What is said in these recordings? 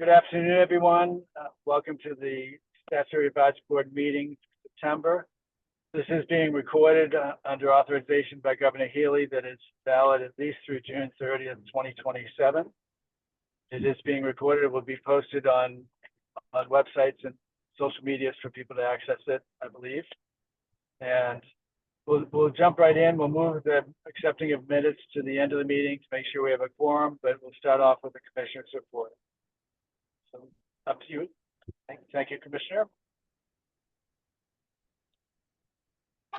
Good afternoon, everyone. Welcome to the Statutory Advisory Board meeting for September. This is being recorded under authorization by Governor Healy that is valid at least through June 30th, 2027. It is being recorded. It will be posted on websites and social medias for people to access it, I believe. And we'll jump right in. We'll move the accepting of minutes to the end of the meeting to make sure we have a quorum, but we'll start off with the commissioner's report. So up to you. Thank you, Commissioner.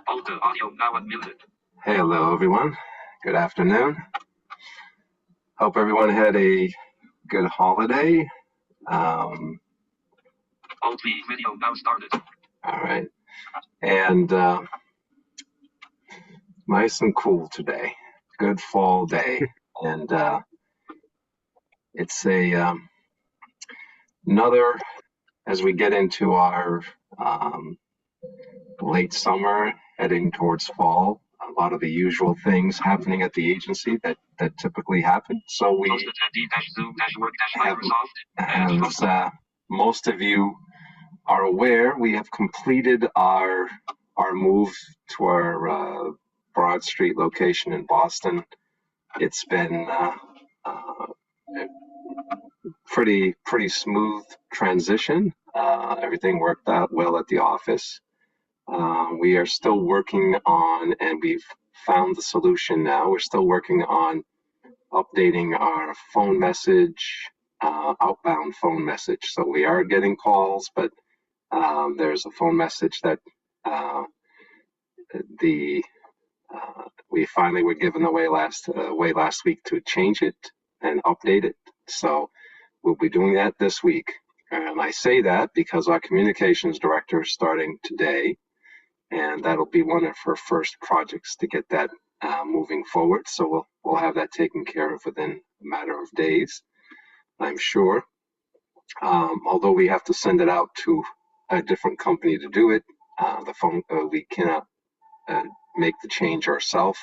Audio now unmuted. Hello, everyone. Good afternoon. Hope everyone had a good holiday. Video now started. All right. And nice and cool today. Good fall day. And it's another, as we get into our late summer, heading towards fall, a lot of the usual things happening at the agency that typically happen. So we have, as most of you are aware, we have completed our move to our Broad Street location in Boston. It's been pretty smooth transition. Everything worked out well at the office. We are still working on, and we've found the solution now. We're still working on updating our phone message, outbound phone message. So we are getting calls, but there's a phone message that we finally were given away last week to change it and update it. So we'll be doing that this week. And I say that because our communications director is starting today, and that'll be one of her first projects to get that moving forward. So we'll have that taken care of within a matter of days, I'm sure. Although we have to send it out to a different company to do it, we cannot make the change ourselves.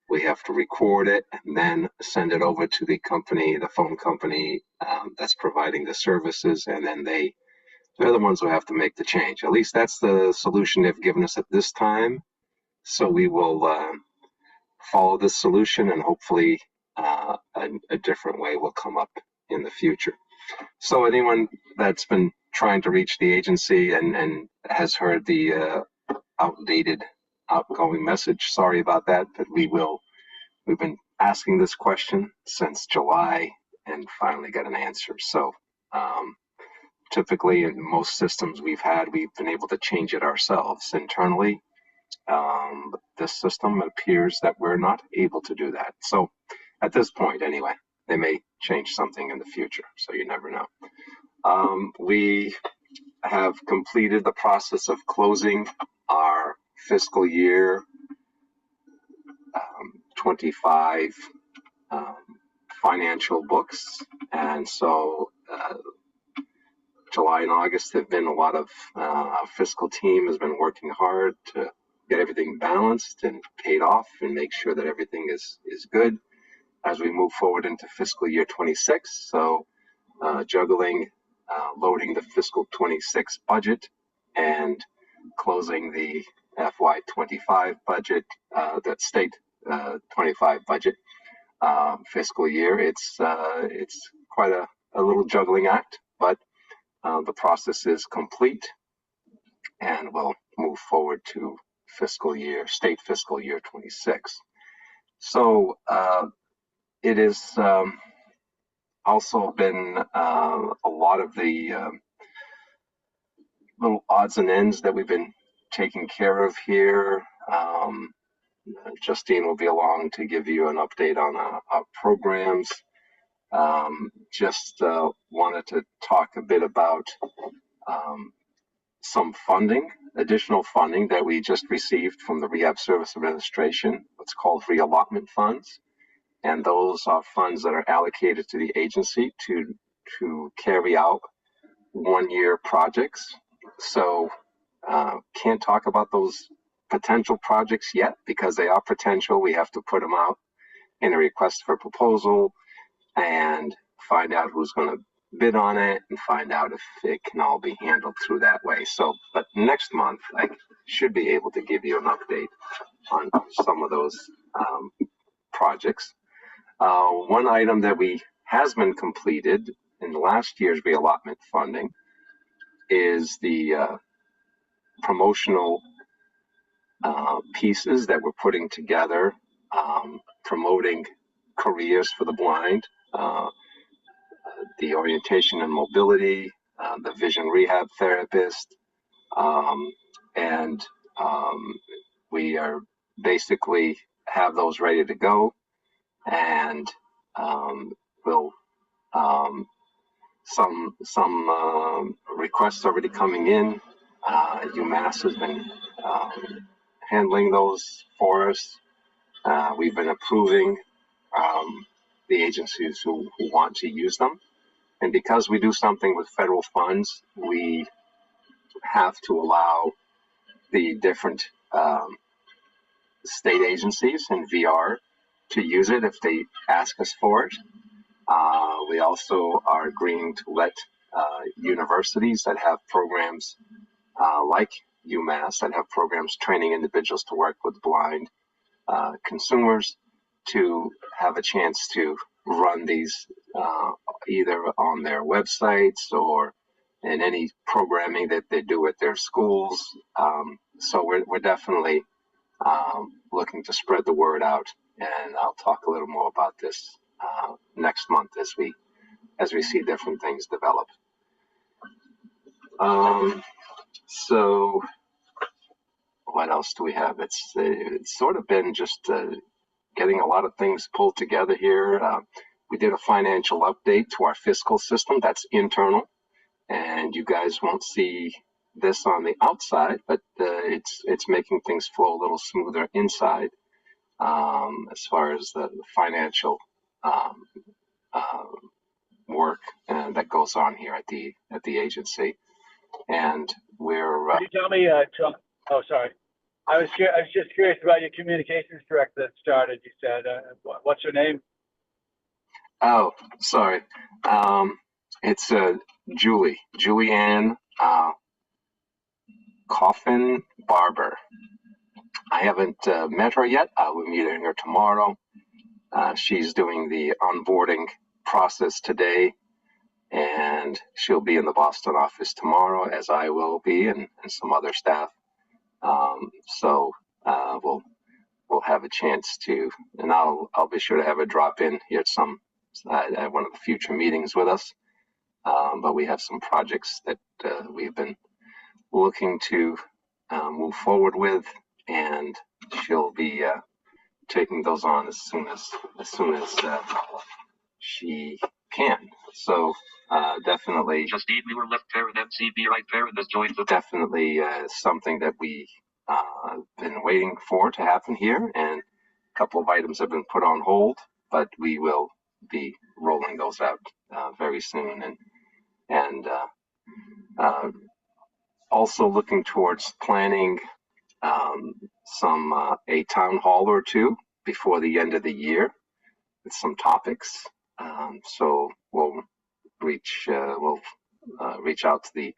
We have to record it and then send it over to the company, the phone company that's providing the services, and then they're the ones who have to make the change. At least that's the solution they've given us at this time. So we will follow this solution, and hopefully a different way will come up in the future. So anyone that's been trying to reach the agency and has heard the outdated outgoing message, sorry about that, but we've been asking this question since July and finally got an answer. So typically in most systems we've been able to change it ourselves internally. But this system, it appears that we're not able to do that. So at this point anyway, they may change something in the future, so you never know. We have completed the process of closing our fiscal year 25 financial books, and so July and August have been a lot of our fiscal team has been working hard to get everything balanced and paid off and make sure that everything is good as we move forward into fiscal year 26. So juggling, loading the fiscal 26 budget and closing the FY 25 budget, that state 25 budget fiscal year. It's quite a little juggling act, but the process is complete, and we'll move forward to state fiscal year 26. So it is also been a lot of the little odds and ends that we've been taking care of here. Justine will be along to give you an update on our programs. Just wanted to talk a bit about some funding, additional funding that we just received from the Rehab Service Administration, what's called reallotment funds. And those are funds that are allocated to the agency to carry out one-year projects. So can't talk about those potential projects yet because they are potential. We have to put them out in a request for proposal and find out who's going to bid on it and find out if it can all be handled through that way. So, but next month I should be able to give you an update on some of those projects. One item that has been completed in last year's reallotment funding is the promotional pieces that we're putting together, promoting careers for the blind, the orientation and mobility, the vision rehab therapist, and we are basically have those ready to go, and we'll some requests already coming in. UMass has been handling those for us. We've been approving the agencies who want to use them. And because we do something with federal funds, we have to allow the different state agencies and VR to use it if they ask us for it. We also are agreeing to let universities that have programs like UMass that have programs training individuals to work with blind consumers to have a chance to run these either on their websites or in any programming that they do at their schools. So we're definitely looking to spread the word out, and I'll talk a little more about this next month as we see different things develop. So what else do we have? It's sort of been just getting a lot of things pulled together here. We did a financial update to our fiscal system that's internal, and you guys won't see this on the outside, but it's making things flow a little smoother inside as far as the financial work that goes on here at the agency. And we're Can you tell me, Tom? Oh, sorry. I was just curious about your communications director that started. You said, what's her name? Oh, sorry. It's Julianne Coffin Barber. I haven't met her yet. We're meeting her tomorrow. She's doing the onboarding process today, and she'll be in the Boston office tomorrow, as I will be, and some other staff. So we'll have a chance to, and I'll be sure to have her drop in here at one of the future meetings with us. But we have some projects that we've been looking to move forward with, and she'll be taking those on as soon as she can. So definitely. Justine, we were left there with MCB right there in this joint. Definitely something that we been waiting for to happen here, and a couple of items have been put on hold, but we will be rolling those out very soon, and also looking towards planning a town hall or two before the end of the year with some topics. So we'll reach out to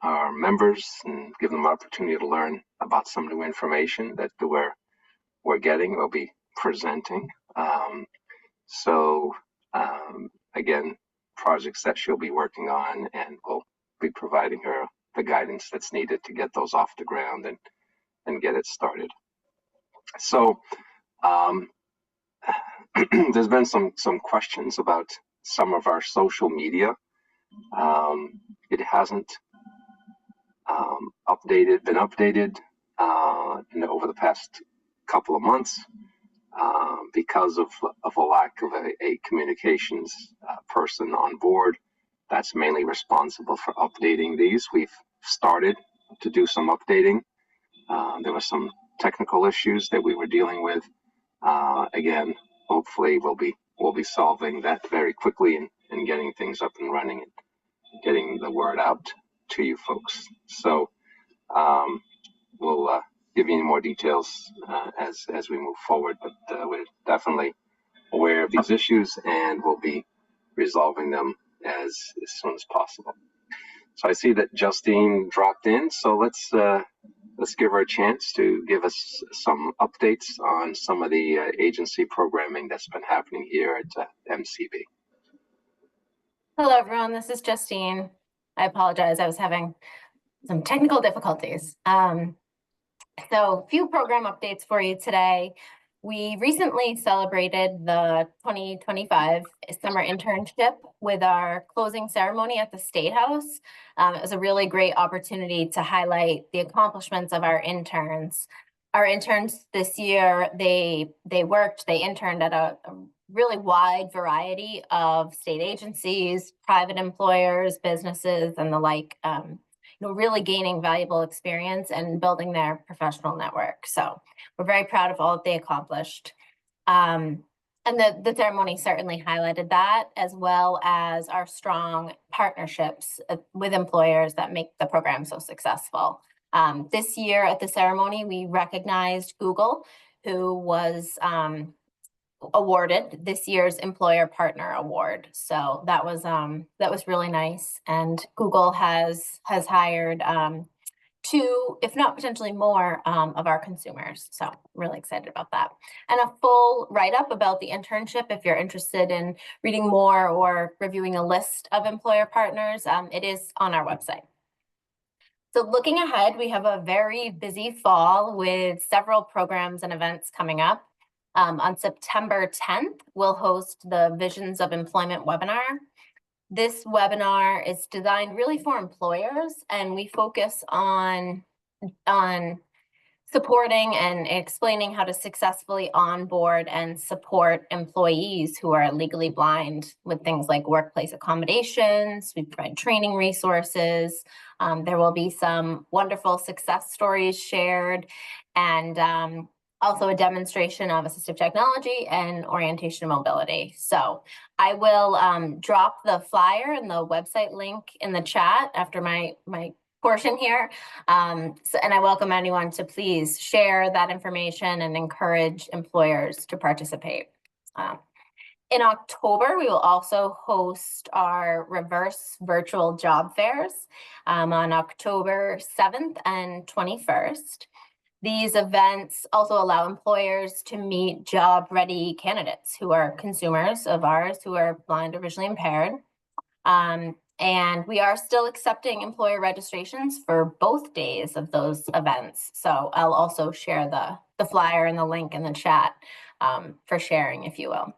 our members and give them an opportunity to learn about some new information that we're getting. We'll be presenting. Again, projects that she'll be working on, and we'll be providing her the guidance that's needed to get those off the ground and get it started. So there's been some questions about some of our social media. It hasn't been updated over the past couple of months because of a lack of a communications person on board that's mainly responsible for updating these. We've started to do some updating. There were some technical issues that we were dealing with. Again, hopefully we'll be solving that very quickly and getting things up and running and getting the word out to you folks. So we'll give you more details as we move forward, but we're definitely aware of these issues, and we'll be resolving them as soon as possible. So I see that Justine dropped in, so let's give her a chance to give us some updates on some of the agency programming that's been happening here at MCB. Hello, everyone. This is Justine. I apologize. I was having some technical difficulties. So a few program updates for you today. We recently celebrated the 2025 summer internship with our closing ceremony at the State House. It was a really great opportunity to highlight the accomplishments of our interns. Our interns this year, they interned at a really wide variety of state agencies, private employers, businesses, and the like. Really gaining valuable experience and building their professional network. So we're very proud of all that they accomplished. And the ceremony certainly highlighted that, as well as our strong partnerships with employers that make the program so successful. This year at the ceremony, we recognized Google, who was awarded this year's Employer Partner Award. So that was really nice. And Google has hired two, if not potentially more, of our consumers. So really excited about that. And a full write-up about the internship, if you're interested in reading more or reviewing a list of employer partners, it is on our website. So looking ahead, we have a very busy fall with several programs and events coming up. On September 10th, we'll host the Visions of Employment webinar. This webinar is designed really for employers, and we focus on supporting and explaining how to successfully onboard and support employees who are legally blind with things like workplace accommodations. We provide training resources. There will be some wonderful success stories shared, and also a demonstration of assistive technology and orientation and mobility. So I will drop the flyer and the website link in the chat after my portion here. And I welcome anyone to please share that information and encourage employers to participate. In October, we will also host our reverse virtual job fairs on October 7th and 21st. These events also allow employers to meet job-ready candidates who are consumers of ours who are blind or visually impaired. And we are still accepting employer registrations for both days of those events. So I'll also share the flyer and the link in the chat for sharing, if you will.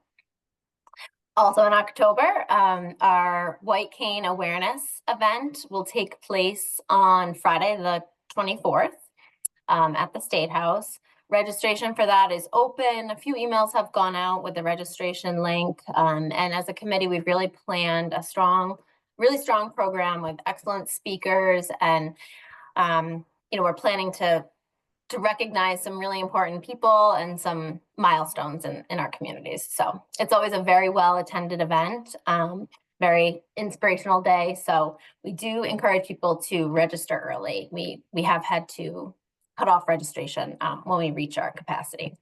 Also in October, our White Cane Awareness event will take place on Friday, the 24th. At the State House. Registration for that is open. A few emails have gone out with the registration link. And as a committee, we've really planned a really strong program with excellent speakers. And, we're planning to recognize some really important people and some milestones in our communities. So it's always a very well-attended event, very inspirational day. So we do encourage people to register early. We have had to cut off registration when we reach our capacity.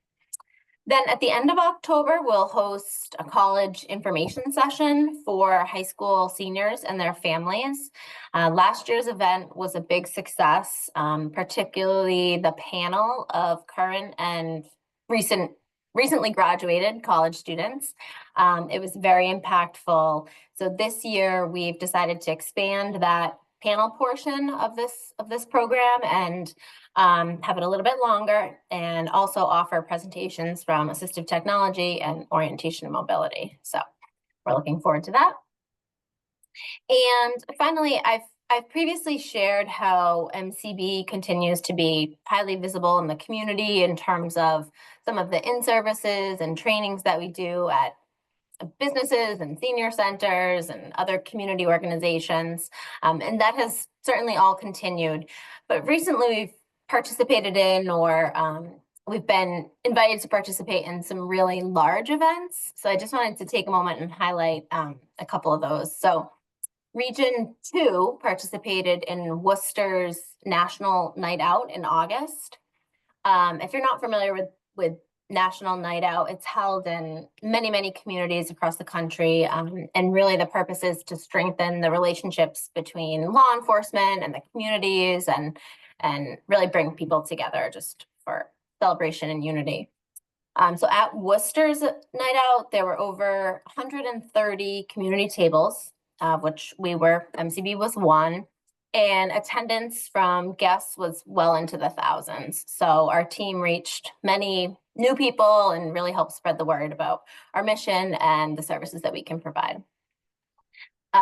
Then at the end of October, we'll host a college information session for high school seniors and their families. Last year's event was a big success, particularly the panel of current and recently graduated college students. It was very impactful. So this year we've decided to expand that panel portion of this program and have it a little bit longer, and also offer presentations from assistive technology and orientation and mobility. So we're looking forward to that. And finally, I've previously shared how MCB continues to be highly visible in the community in terms of some of the in-services and trainings that we do at businesses and senior centers and other community organizations. And that has certainly all continued. But recently we've participated in, or we've been invited to participate in some really large events. So I just wanted to take a moment and highlight a couple of those. So Region 2 participated in Worcester's National Night Out in August. If you're not familiar with national night out. It's held in many, many communities across the country. And really the purpose is to strengthen the relationships between law enforcement and the communities and really bring people together just for celebration and unity. So at Worcester's night out, there were over 130 community tables, of which MCB was one. And attendance from guests was well into the thousands. So our team reached many new people and really helped spread the word about our mission and the services that we can provide.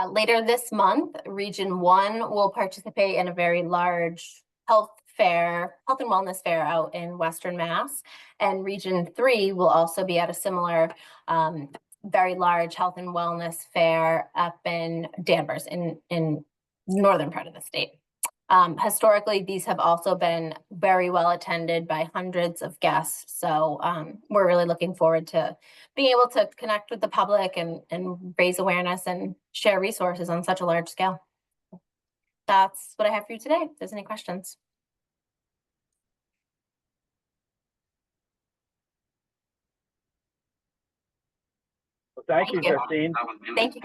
Later this month, Region 1 will participate in a very large health and wellness fair out in Western Mass. And Region 3 will also be at a similar very large health and wellness fair up in Danvers in northern part of the state. Historically, these have also been very well attended by hundreds of guests. So we're really looking forward to being able to connect with the public and raise awareness and share resources on such a large scale. That's what I have for you today. If there's any questions. Well, thank you, Thank you. Justine. That was muted. Thank you.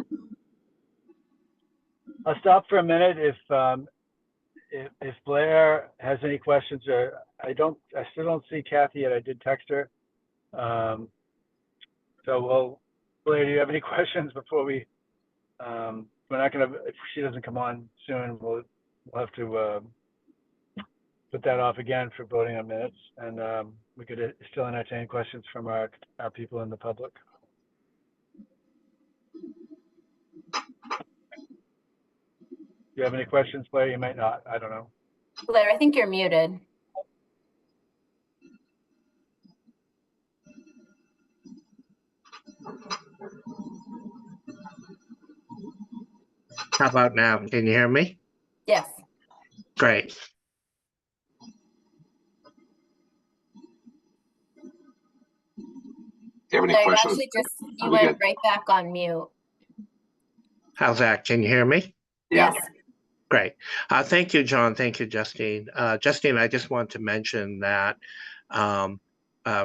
I'll stop for a minute if Blair has any questions, or I still don't see Kathy yet. I did text her. Blair, do you have any questions before we're not gonna, if she doesn't come on soon, we'll have to put that off again for voting on minutes, and we could still entertain questions from our people in the public. Do you have any questions, Blair? You might not. I don't know. Blair, I think you're muted. How about now? Can you hear me? Yes. Great. Do you have any Blair, questions? you went right back on mute. How's that? Can you hear me? Yeah. Yes. Great. Thank you, John. Thank you, Justine. Justine, I just want to mention that,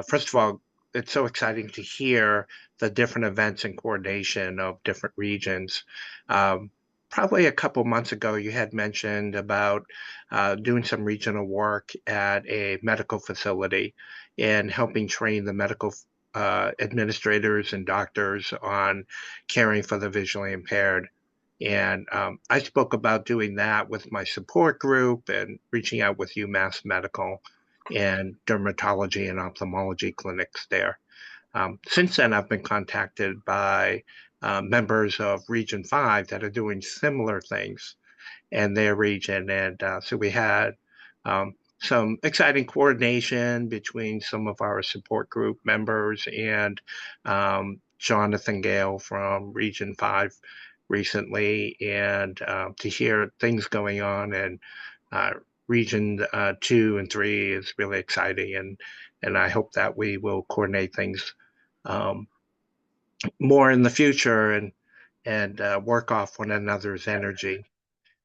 first of all, it's so exciting to hear the different events and coordination of different regions. Probably a couple months ago, you had mentioned about doing some regional work at a medical facility and helping train the medical administrators and doctors on caring for the visually impaired. And I spoke about doing that with my support group and reaching out with UMass Medical and dermatology and ophthalmology clinics there. Since then, I've been contacted by members of Region 5 that are doing similar things in their region. And so we had some exciting coordination between some of our support group members and Jonathan Gale from Region 5 recently, and to hear things going on in Region 2 and 3 is really exciting, and I hope that we will coordinate things more in the future and work off one another's energy.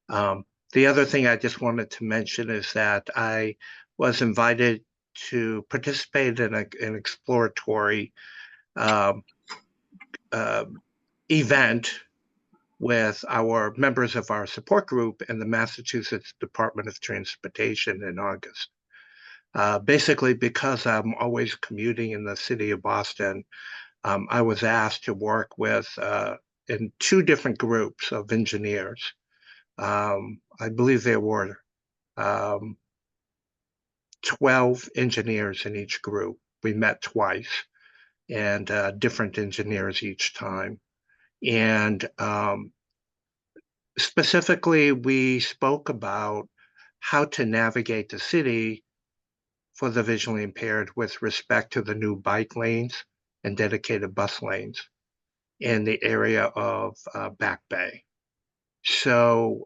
The other thing I just wanted to mention is that I was invited to participate in an exploratory event with our members of our support group in the Massachusetts Department of Transportation in August. Basically, because I'm always commuting in the city of Boston, I was asked to work with in two different groups of engineers. I believe there were 12 engineers in each group. We met twice, and different engineers each time. And specifically, we spoke about how to navigate the city for the visually impaired with respect to the new bike lanes and dedicated bus lanes in the area of Back Bay. So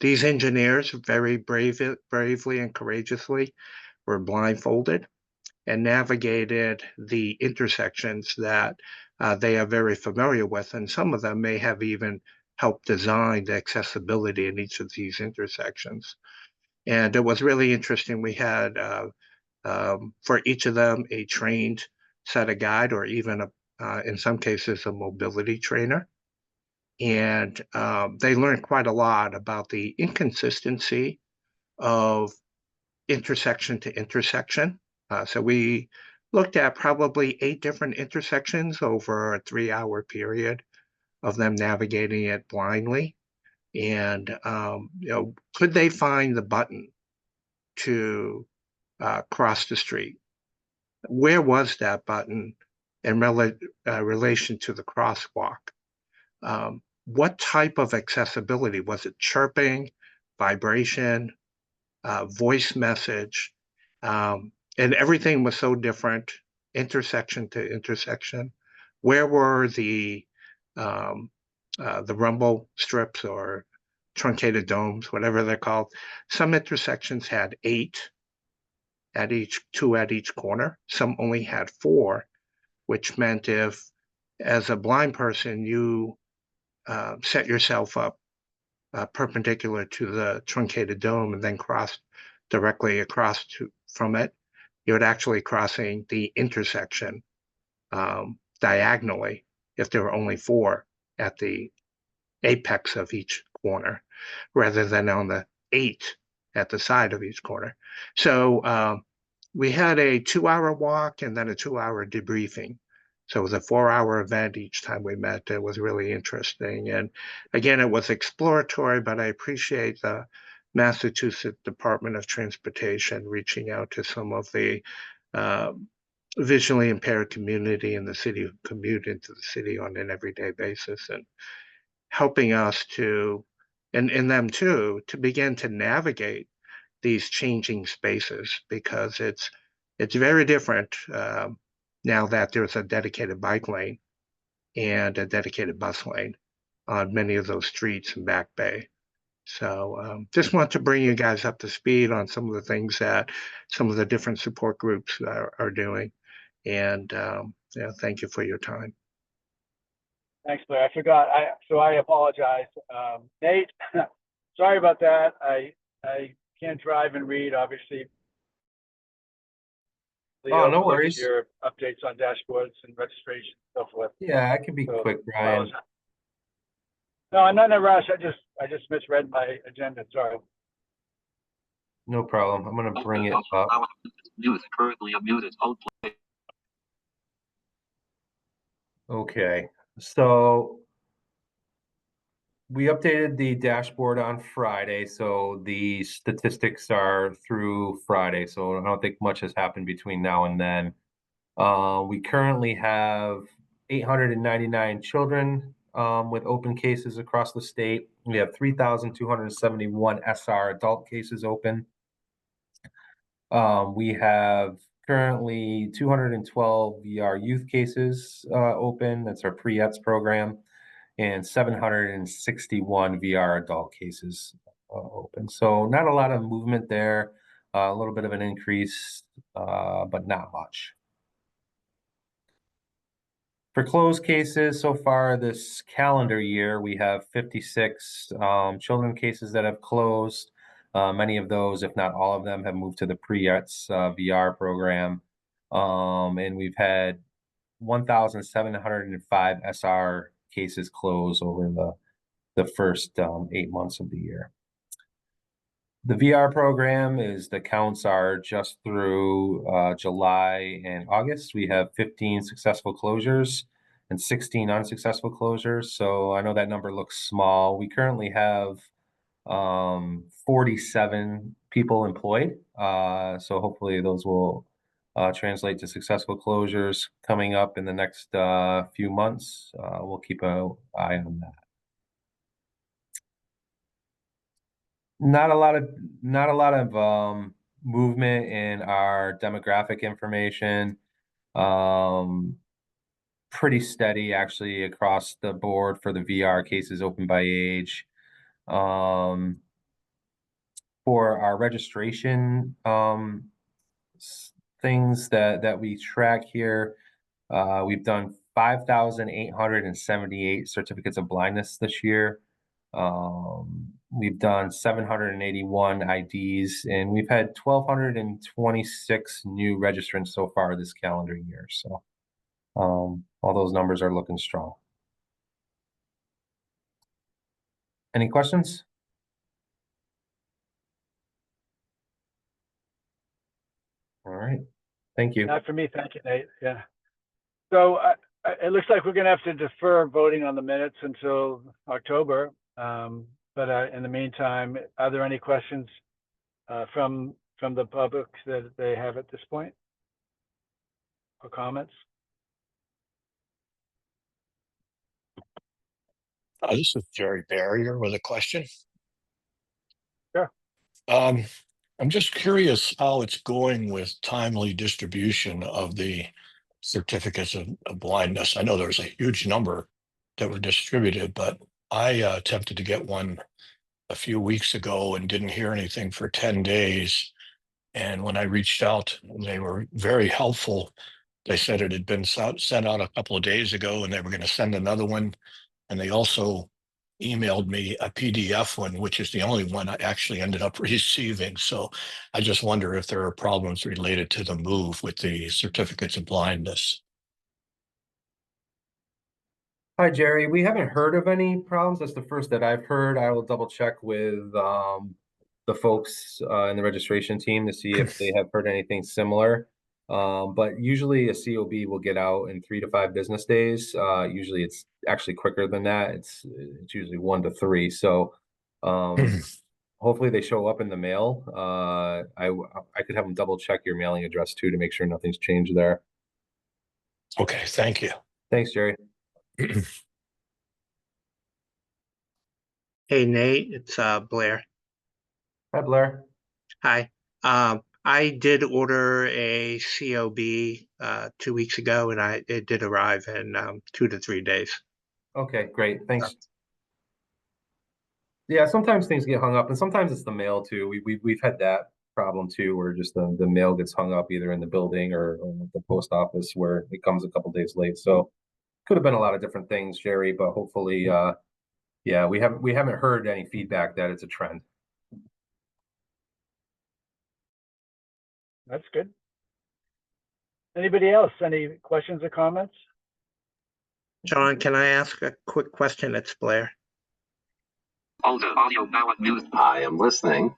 these engineers very bravely and courageously were blindfolded and navigated the intersections that they are very familiar with, and some of them may have even helped design the accessibility in each of these intersections. And it was really interesting. We had for each of them, a trained set of guide or even in some cases, a mobility trainer. And they learned quite a lot about the inconsistency of intersection to intersection. So we looked at probably 8 different intersections over a 3-hour period of them navigating it blindly. And could they find the button to cross the street? Where was that button in relation to the crosswalk? What type of accessibility? Was it chirping, vibration, voice message? And everything was so different, intersection to intersection. Where were the rumble strips or truncated domes, whatever they're called? Some intersections had 8 at each, 2 at each corner. Some only had 4, which meant if, as a blind person, you set yourself up perpendicular to the truncated dome and then cross directly across from it, you're actually crossing the intersection diagonally if there were only 4 at the apex of each corner, rather than on the 8 at the side of each corner. So we had a 2-hour walk and then a 2-hour debriefing. So it was a 4-hour event each time we met. It was really interesting. And again, it was exploratory, but I appreciate the Massachusetts Department of Transportation reaching out to some of the visually impaired community in the city who commute into the city on an everyday basis and helping us to, and them too, to begin to navigate these changing spaces, because it's very different now that there's a dedicated bike lane and a dedicated bus lane on many of those streets in Back Bay. So just want to bring you guys up to speed on some of the things that some of the different support groups are doing. And thank you for your time. Thanks, Blair. I forgot. I apologize. Nate, sorry about that. I can't drive and read, obviously. Oh, no Leo, worries. your updates on dashboards and registration, so forth. Yeah, I can be So, quick, Brian. No, I'm not in a rush. I just misread my agenda. Sorry. No problem. I'm gonna bring it up. Mute, currently unmuted. Hold play. Okay, so we updated the dashboard on Friday, so the statistics are through Friday. So I don't think much has happened between now and then. We currently have 899 children with open cases across the state. We have 3,271 SR adult cases open. We have currently 212 VR youth cases open. That's our pre-ETS program, and 761 VR adult cases open. So not a lot of movement there. A little bit of an increase, but not much. For closed cases so far this calendar year, we have 56 children cases that have closed. Many of those, if not all of them, have moved to the pre-ETS VR program. And we've had 1,705 SR cases close over the first 8 months of the year. The VR program the counts are just through July and August. We have 15 successful closures and 16 unsuccessful closures. So I know that number looks small. We currently have 47 people employed. So hopefully those will translate to successful closures coming up in the next few months. We'll keep an eye on that. Not a lot of movement in our demographic information. Pretty steady actually across the board for the VR cases open by age. For our registration things that we track here, we've done 5,878 certificates of blindness this year. We've done 781 IDs, and we've had 1,226 new registrants so far this calendar year. So all those numbers are looking strong. Any questions? All right. Thank you. Not for me, thank you, Nate. Yeah. So it looks like we're going to have to defer voting on the minutes until October. But in the meantime, are there any questions from the public that they have at this point? Or comments? This is Jerry Barrier with a question. Sure. I'm just curious how it's going with timely distribution of the certificates of blindness. I know there's a huge number that were distributed, but I attempted to get one a few weeks ago and didn't hear anything for 10 days. And when I reached out, they were very helpful. They said it had been sent out a couple of days ago and they were going to send another one. And they also emailed me a PDF one, which is the only one I actually ended up receiving. So I just wonder if there are problems related to the move with the certificates of blindness. Hi, Jerry. We haven't heard of any problems. That's the first that I've heard. I will double check with the folks in the registration team to see if they have heard anything similar. But usually a COB will get out in 3 to 5 business days. Usually it's actually quicker than that. It's usually 1 to 3. So hopefully they show up in the mail. I could have them double check your mailing address too to make sure nothing's changed there. Okay, thank you. Thanks, Jerry. Hey, Nate, it's Blair. Hi, Blair. Hi. I did order a COB 2 weeks ago, and it did arrive in 2 to 3 days. Okay, great. Thanks. Yeah, sometimes things get hung up, and sometimes it's the mail too. We've had that problem too, where just the mail gets hung up either in the building or at the post office, where it comes a couple days late. So could have been a lot of different things, Jerry, but hopefully, yeah, we haven't heard any feedback that it's a trend. That's good. Anybody else? Any questions or comments? John, can I ask a quick question? It's Blair. Audio now unmuted. I am listening.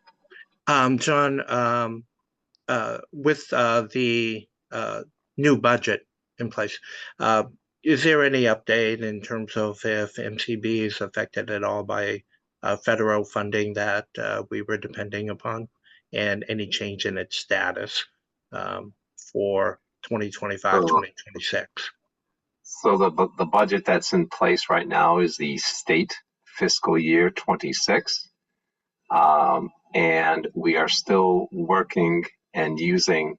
John, with the new budget in place, is there any update in terms of if MCB is affected at all by federal funding that we were depending upon, and any change in its status for 2025, 2026? So the budget that's in place right now is the state fiscal year 26. And we are still working and using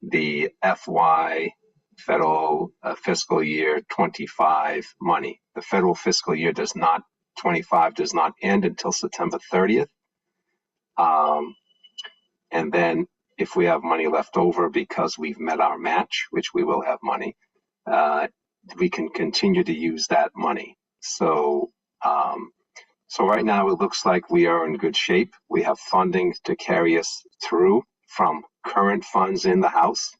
the FY federal fiscal year 25 money. The federal fiscal year 25 does not end until September 30th. And then if we have money left over because we've met our match, which we will have money, we can continue to use that money. So right now it looks like we are in good shape. We have funding to carry us through from current funds in the House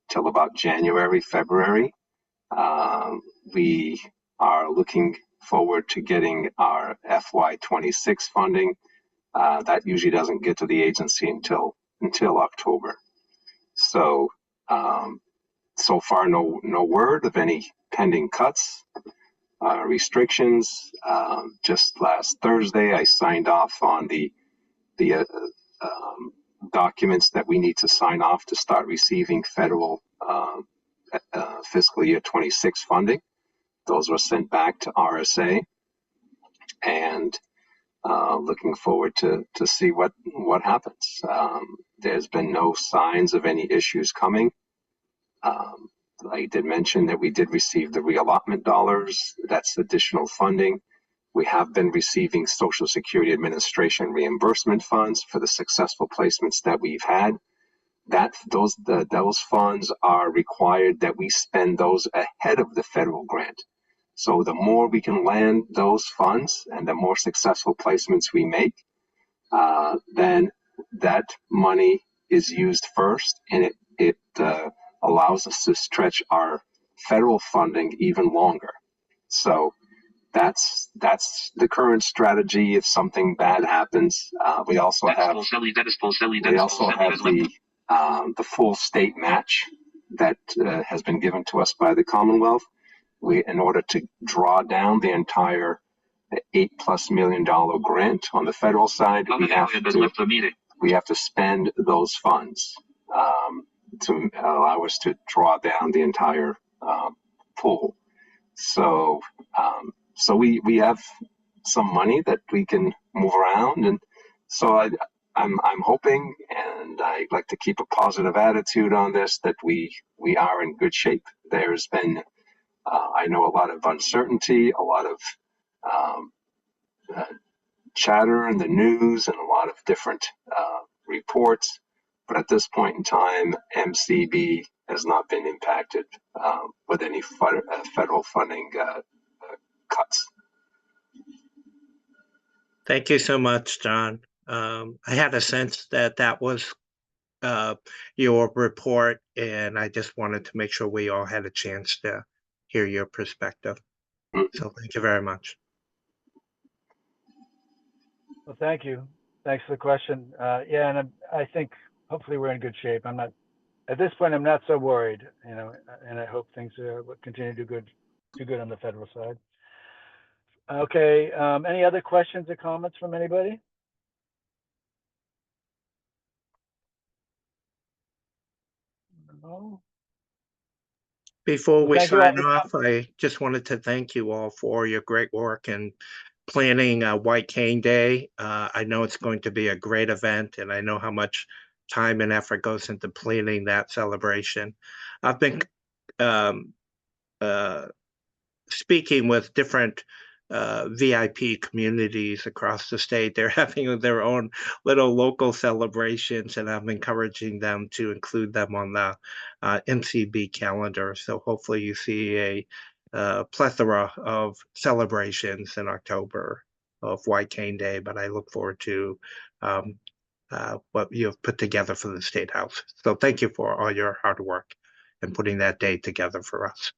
till about January, February. We are looking forward to getting our FY26 funding. That usually doesn't get to the agency until October. So so far, no word of any pending cuts, restrictions. Just last Thursday, I signed off on the documents that we need to sign off to start receiving federal fiscal year 26 funding. Those were sent back to RSA, and looking forward to see what happens. There's been no signs of any issues coming. I did mention that we did receive the reallotment dollars. That's additional funding. We have been receiving Social Security Administration reimbursement funds for the successful placements that we've had. Those funds are required that we spend those ahead of the federal grant. So the more we can land those funds and the more successful placements we make, then that money is used first, and it allows us to stretch our federal funding even longer. So that's the current strategy. If something bad happens, we also have the full state match that has been given to us by the Commonwealth. In order to draw down the entire $8+ million grant on the federal side, we have to spend those funds to allow us to draw down the entire pool. So we have some money that we can move around, and so I'm hoping, and I like to keep a positive attitude on this, that we are in good shape. There's been I know a lot of uncertainty, a lot of chatter in the news, and a lot of different reports. But at this point in time, MCB has not been impacted with any federal funding cuts. Thank you so much, John. I had a sense that that was your report, and I just wanted to make sure we all had a chance to hear your perspective. So thank you very much. Well, thank you. Thanks for the question. Yeah, and I think hopefully we're in good shape. I'm not, at this point, I'm not so worried, you know, and I hope things will continue to do good on the federal side. Okay, any other questions or comments from anybody? No? Before we Thank you all sign for off, I just wanted to thank you all for your great work in planning White Cane Day. I know it's going to be a great event, and I know how much time and effort goes into planning that celebration. I've been speaking with different VIP communities across the state. They're having their own little local celebrations, and I'm encouraging them to include them on the MCB calendar. So hopefully you see a plethora of celebrations in October of White Cane Day, but I look forward to what you have put together for the State House. So thank you for all your hard work and putting that day together for us.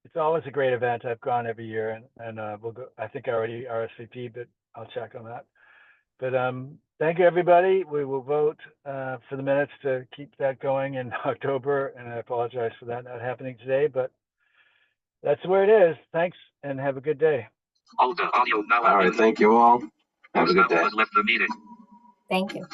It's always a great event. I've gone every year, and we'll go. I think I already RSVP'd, but I'll check on that. But thank you, everybody. We will vote for the minutes to keep that going in October, and I apologize for that not happening today, but that's where it is. Thanks, and have a good day. All the audio now. All right, thank you all. Have a good day. Has left the meeting. Thank you.